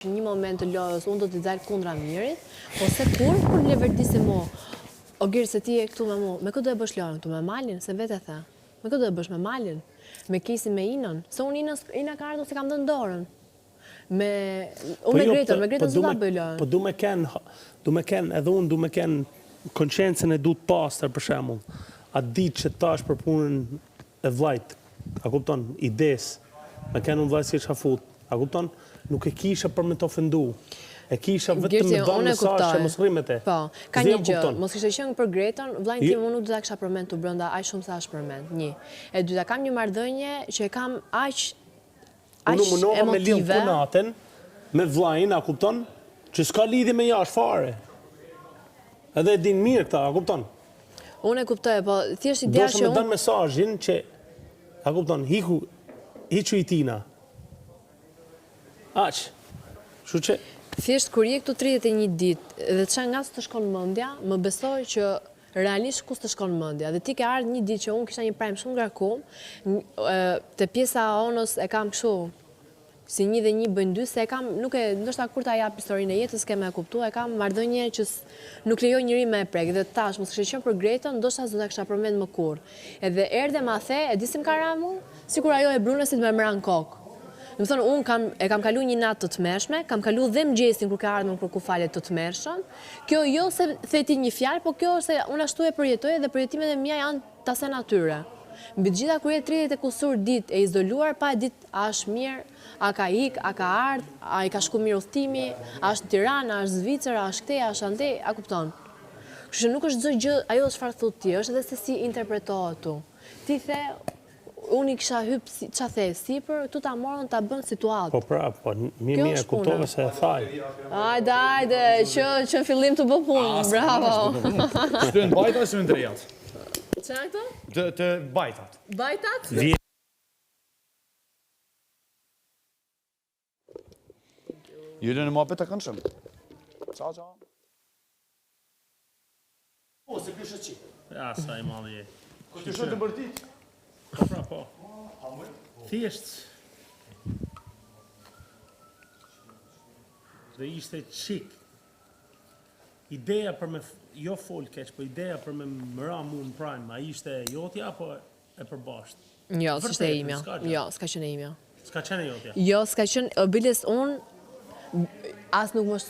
një moment të lojës, unë do t'i dalë kundra Mirit, ose kur le verdisi mu, o girë se ti e këtu me mu, me këtë do e bësh lojën, këtu me Malin, se vete the, me këtë do e bësh me Malin, me Kisi, me Inën, se unë Ina ka ardhur se kam dhënë dorën, unë me Gretën zë ta bëj lojën. Po du me ken, edhe unë du me ken konsciencën e du të pastër për shembull, atë ditë që tash për punën e vllajt, a kupton, ides, me ken unë vllajt si çafut, a kupton? Nuk e kisha për me të ofendu. E kisha vetëm me dhënë mesazh që mos rrimet e. Po, ka një gjë, mos kishte qenë për Gretën, vllajin tim unë nuk do ta kisha përmend tu brenda aq shumë sa është përmend. Një. E dyta, kam një marrëdhënie që e kam aq unë munova me lidh emotive. punatën me vllajin, a kupton? Që s'ka lidhje me jashtë fare. Edhe e din mirë këta, a kupton? Unë e kuptoj, po thjesht ideja që unë do të dhënë mesazhin që, a kupton, hiqu i tina. Aq. Kështu që thjesht kur je këtu 31 ditë dhe çka nga të shkon mendja, më besoj që realisht kus të shkon mendja. Dhe ti ke ardhur një ditë që unë kisha një prem shumë ngarkum, te pjesa e onës e kam kështu si 1 dhe 1 bëjnë 2, se e kam, nuk e, ndoshta kur ta jap historinë e jetës ke me kuptu, e kam marrëdhënie që nuk lejoj njëri me e prek. Dhe tash, mos kishte qenë për Gretën, ndoshta s'do ta kisha përmend më kur. Edhe erdhe ma the, e di si më ka ramu, sikur ajo e brunesit me mran kokë. Më thonë, unë e kam kalu një natë të tmerrshme, kam kalu dhe mëngjesin kur ka ardhur për kufalet të tmerrshëm. Kjo jo se theti një fjalë, po kjo është se unë ashtu e përjetoj dhe përjetimet e mia janë tase natyre. Mbi të gjitha kur je 30 e kusur ditë e izoluar, pa e ditë a është mirë, a ka ik, a ka ardh, a i ka shku mirë udhëtimi, a është në Tiranë, a është Zvicër, a është këtej, a është andej, a kupton. Kështu që nuk është çdo gjë ajo çfarë thotë ti, është edhe se si interpretohet tu. Ti the unë i kisha hyp, qa the, sipër, tu ta morën ta bën situatë. Po pra, po, mirë e kuptove se e thaj. Ajde, që fillim të bë punë, bravo. Shtyn bajta ose ndrejat? Çfarë këto? Të bajtat. Bajtat? Jyre në muhabet të këndshëm. Ciao. Po, se kështë qi. Ja, sa i madhe je. Këtë të të bërtit? Pra, po. Thjesht. Dhe ishte qik. Ideja për me, jo fol keq, po ideja për me mëra mu në prime, a ishte jotja, apo e përbashkët? Jo, s'ishte imja. Jo, s'ka qenë imja. S'ka qenë jotja? Jo, s'ka qenë, biles unë, as nuk më